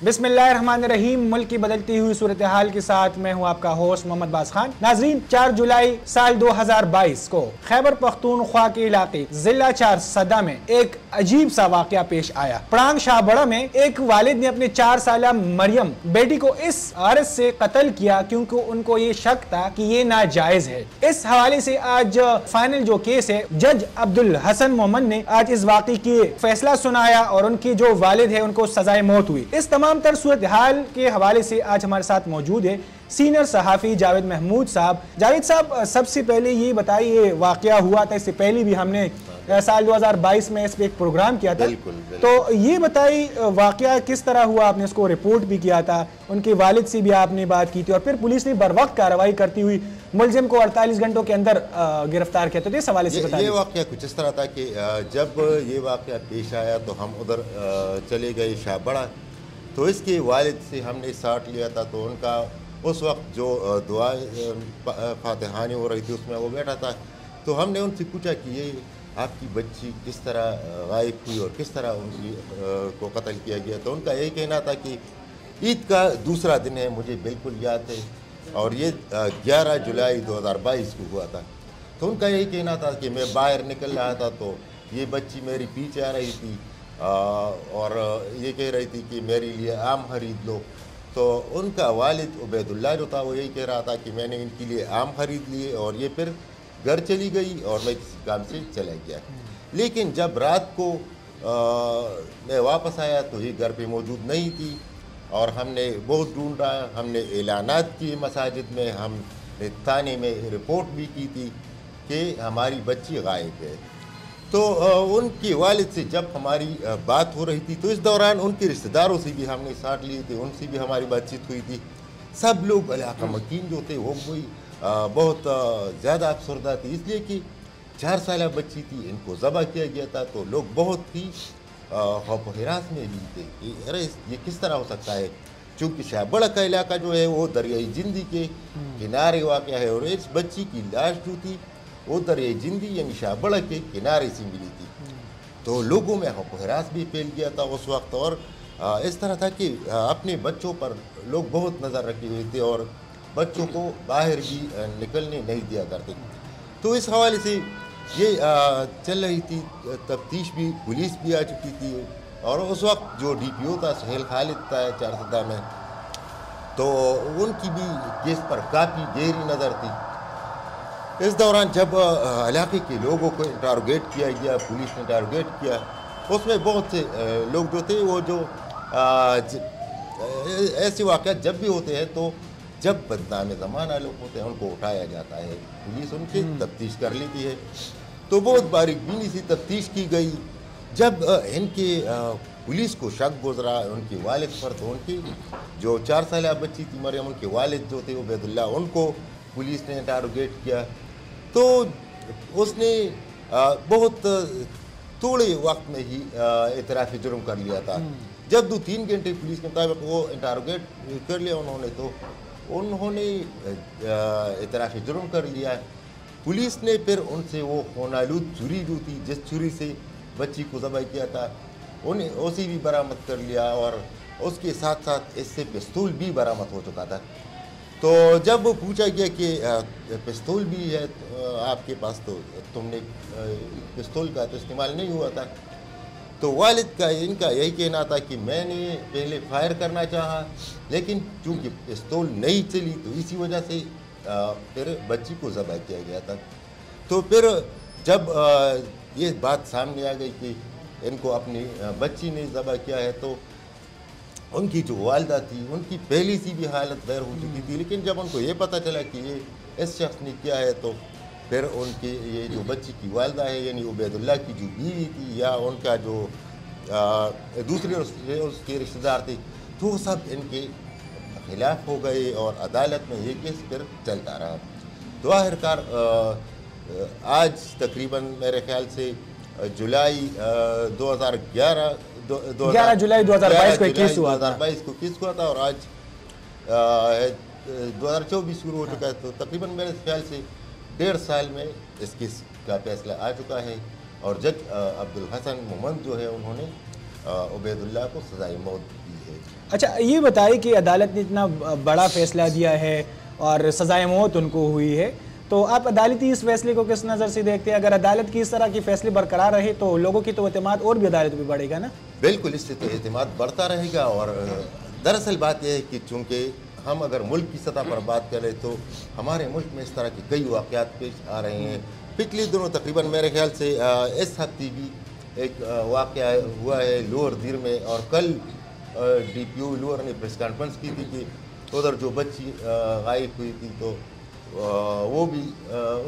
बिस्मिल्लाहिर्रहमानिर्रहीम। मुल्क की बदलती हुई सूरत-ए-हाल के साथ मैं हूं आपका होस्ट मोहम्मद बास खान। नाजरीन, 4 जुलाई साल 2022 को खैबर पख्तूनख्वा के इलाके जिला चार सदा में एक अजीब सा वाकया पेश आया। पड़ांग शाहबड़ा में एक वालिद ने अपने 4 साला मरियम बेटी को इस आरत से कत्ल किया क्योंकि उनको ये शक था कि ये नाजायज है। इस हवाले से आज फाइनल जो केस है, जज अब्दुल हसन मोहम्मद ने आज इस वाकये की फैसला सुनाया और उनकी जो वालिद है उनको सजाए मौत हुई। इस तमाम तर सूरत हाल के हवाले से आज हमारे साथ मौजूद है सीनियर सहाफ़ी जावेद महमूद साहब। जावेद साहब, सबसे पहले ये बताइए, वाकया हुआ था, इससे पहले भी हमने साल 2022 में इस पे एक प्रोग्राम किया था। बिल्कुल। तो ये बताइए वाकया किस तरह हुआ, आपने इसको रिपोर्ट भी किया था, उनके वालिद से भी आपने बात की थी और फिर पुलिस ने बर वक्त कार्रवाई करती हुई मुलजिम को 48 घंटों के अंदर गिरफ्तार किया। तो इस हवाले से बताइए। ये वाकया कुछ इस तरह था कि जब ये वाकया पेश आया तो हम उधर चले गए शाहबड़ा, तो इसके वालिद से हमने साथ लिया था। तो उनका उस वक्त जो दुआ फातिहानी हो रही थी उसमें वो बैठा था। तो हमने उनसे पूछा कि ये आपकी बच्ची किस तरह गायब हुई और किस तरह उनकी को कत्ल किया गया। तो उनका यही कहना था कि ईद का दूसरा दिन है, मुझे बिल्कुल याद है, और ये 11 जुलाई 2022 को हुआ था। तो उनका यही कहना था कि मैं बाहर निकल रहा था तो ये बच्ची मेरी पीछे आ रही थी और ये कह रही थी कि मेरे लिए आम खरीद लो। तो उनका वालिद उबैदुल्लाह जो था वो यही कह रहा था कि मैंने इनके लिए आम खरीद लिए और ये फिर घर चली गई और मैं किसी काम से चला गया। लेकिन जब रात को मैं वापस आया तो ये घर पे मौजूद नहीं थी और हमने बहुत ढूंढा, हमने एलानात किए मसाजिद में, हमने थाने में रिपोर्ट भी की थी कि हमारी बच्ची गायब है। तो उनके वालिद से जब हमारी बात हो रही थी तो इस दौरान उनके रिश्तेदारों से भी हमने साथ लिए थे, उनसे भी हमारी बातचीत हुई थी। सब लोग इलाका मकीन जो थे वो कोई बहुत ज़्यादा अफसरदा थी, इसलिए कि 4 साल बच्ची थी, इनको ज़बह किया गया था। तो लोग बहुत ही खौफ हिरास में भी थे कि अरे ये किस तरह हो सकता है, चूँकि शाहबड़ा का इलाका जो है वो दरियाई जिंदी के किनारे वाक़या है और इस बच्ची की लाश जो थी वो दरियाई जिंदी यानी शाहबड़ा के किनारे से मिली थी। तो लोगों में खौफ हिरास भी फैल गया था उस वक्त और इस तरह था कि अपने बच्चों पर लोग बहुत नज़र रखे हुए थे और बच्चों को बाहर भी निकलने नहीं दिया करते। तो इस हवाले से ये चल रही थी तफ्तीश, भी पुलिस भी आ चुकी थी और उस वक्त जो DPO था सुहेल खालिद था चारसदा में, तो उनकी भी केस पर काफ़ी गहरी नज़र थी। इस दौरान जब इलाके के लोगों को इंटरोगेट किया गया, पुलिस ने इंटरोगेट किया, उसमें बहुत से लोग जो थे वो जो ऐसे वाक़यात जब भी होते हैं तो जब बदनाम ज़माना लोग होते हैं उनको उठाया जाता है, पुलिस उनकी तफ्तीश कर लेती है। तो बहुत बारीकबीनी से तफ्तीश की गई। जब इनके पुलिस को शक गुजरा उनके वालिद पर, तो उनकी जो 4 साल बच्ची थी मरियम, उनके वालिद जो थे उबैदुल्लाह, उनको पुलिस ने इंटरोगेट किया। तो उसने बहुत थोड़े वक्त में ही इतराफ़ जुर्म कर लिया था। जब 2-3 घंटे पुलिस के मुताबिक वो इंटरोगेट कर लिया उन्होंने, तो उन्होंने इतराफ़ जुर्म कर लिया। पुलिस ने फिर उनसे वो खूनालूद छुरी जो थी, जिस छुरी से बच्ची को ज़बह किया था, उन्हें उसी भी बरामद कर लिया और उसके साथ साथ इससे पिस्तौल भी बरामद हो चुका था। तो जब पूछा गया कि पिस्तौल भी है आपके पास, तो तुमने पिस्तौल का तो इस्तेमाल नहीं हुआ था। तो वालिद का इनका यही कहना था कि मैंने पहले फायर करना चाहा लेकिन चूँकि पिस्तौल नहीं चली तो इसी वजह से फिर बच्ची को ज़बह किया गया था। तो फिर जब ये बात सामने आ गई कि इनको अपनी बच्ची ने ज़बह किया है, तो उनकी जो वालिदा थी उनकी पहली सी भी हालत गैर हो चुकी थी। लेकिन जब उनको ये पता चला कि ये इस शख्स ने किया है, तो फिर उनकी ये जो बच्ची की वालिदा है यानी उबैदुल्लाह की जो बीवी थी या उनका जो दूसरे उसके रिश्तेदार थे, तो वो सब इनके खिलाफ हो गए और अदालत में ये केस फिर चलता रहा। तो आखिरकार आज तकरीबन मेरे ख्याल से जुलाई 2011 11 जुलाई 2022 को केस हुआ था। 2022 को केस हुआ था और आज 2024 शुरू हो चुका है। तो तकरीबन मेरे ख्याल से 1.5 साल में इस केस का फैसला आ चुका है और जज अब्दुल हसन मोहम्मद जो है उन्होंने उबैदुल्लाह को सज़ाए मौत दी है। اچھا یہ بتائیے کہ عدالت نے اتنا بڑا فیصلہ دیا ہے اور سزائے موت ان کو ہوئی ہے، تو آپ عدالتی اس فیصلے کو کس نظر سے دیکھتے ہیں؟ اگر عدالت کی اس طرح کی فیصلے برقرار رہے تو لوگوں کی تو اعتماد اور بھی عدالت پہ بڑھے گا نا؟ بالکل، اس سے تو اعتماد بڑھتا رہے گا، اور دراصل بات یہ ہے کہ چونکہ ہم اگر ملک کی سطح پر بات کریں تو ہمارے ملک میں اس طرح کے کئی واقعات پیش آ رہے ہیں۔ پچھلے دنوں تقریباً میرے خیال سے اس ہفتے بھی ایک واقعہ ہوا ہے لوور دیر میں، اور کل ڈی پی او لوور نے پریس کانفرنس کی تھی کہ ادھر جو بچی غائب ہوئی تھی تو وہ بھی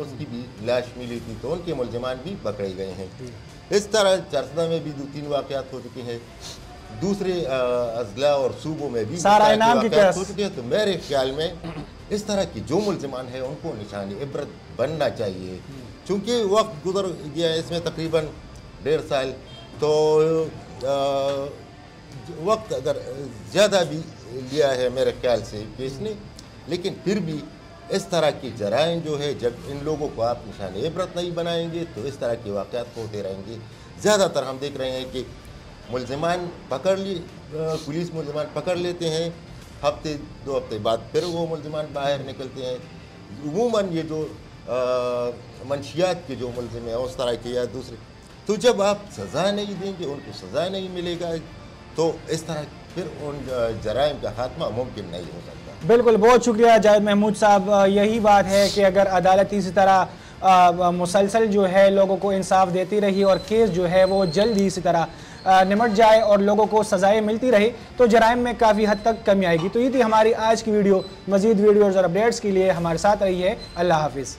اس کی بھی لاش ملی تھی، تو ان کے ملزمان بھی پکڑے گئے ہیں۔ اس طرح چارسدہ میں بھی 2-3 واقعات ہو چکے ہیں، دوسرے اضلاع اور صوبوں میں بھی واقعات ہو چکے ہیں۔ تو میرے خیال میں اس طرح کی جو ملزمان ہیں ان کو نشان عبرت بننا چاہیے، چونکہ وقت گزر گیا ہے اس میں تقریباً 1.5 سال، تو وقت اگر زیادہ بھی لیا ہے میرے خیال سے کیس نے، لیکن پھر بھی اس طرح کی جرائم جو ہے جب ان لوگوں کو آپ نشان عبرت نہیں بنائیں گے تو اس طرح کے واقعات ہوتے رہیں گے۔ زیادہ تر ہم دیکھ رہے ہیں کہ ملزمان پولیس ملزمان پکڑ لیتے ہیں، ہفتے 2 ہفتے بعد پھر وہ ملزمان باہر نکلتے ہیں۔ عموماً یہ جو منشیات کے جو ملزم ہیں اس طرح کے یا دوسرے، تو جب آپ سزا نہیں دیں گے، ان کو سزا نہیں ملے گا، تو اس طرح پھر ان جرائم کا خاتمہ ممکن نہیں ہو سکتا۔ بالکل، بہت شکریہ جاوید محمود صاحب۔ یہی بات ہے کہ اگر عدالت اسی طرح مسلسل جو ہے لوگوں کو انصاف دیتی رہی اور کیس جو ہے وہ جلد ہی اسی طرح نمٹ جائے اور لوگوں کو سزائیں ملتی رہی تو جرائم میں کافی حد تک کمی آئے گی۔ تو یہ تھی ہماری آج کی ویڈیو۔ مزید ویڈیوز اور اپڈیٹس کے لیے ہمارے ساتھ رہیے۔ اللہ حافظ۔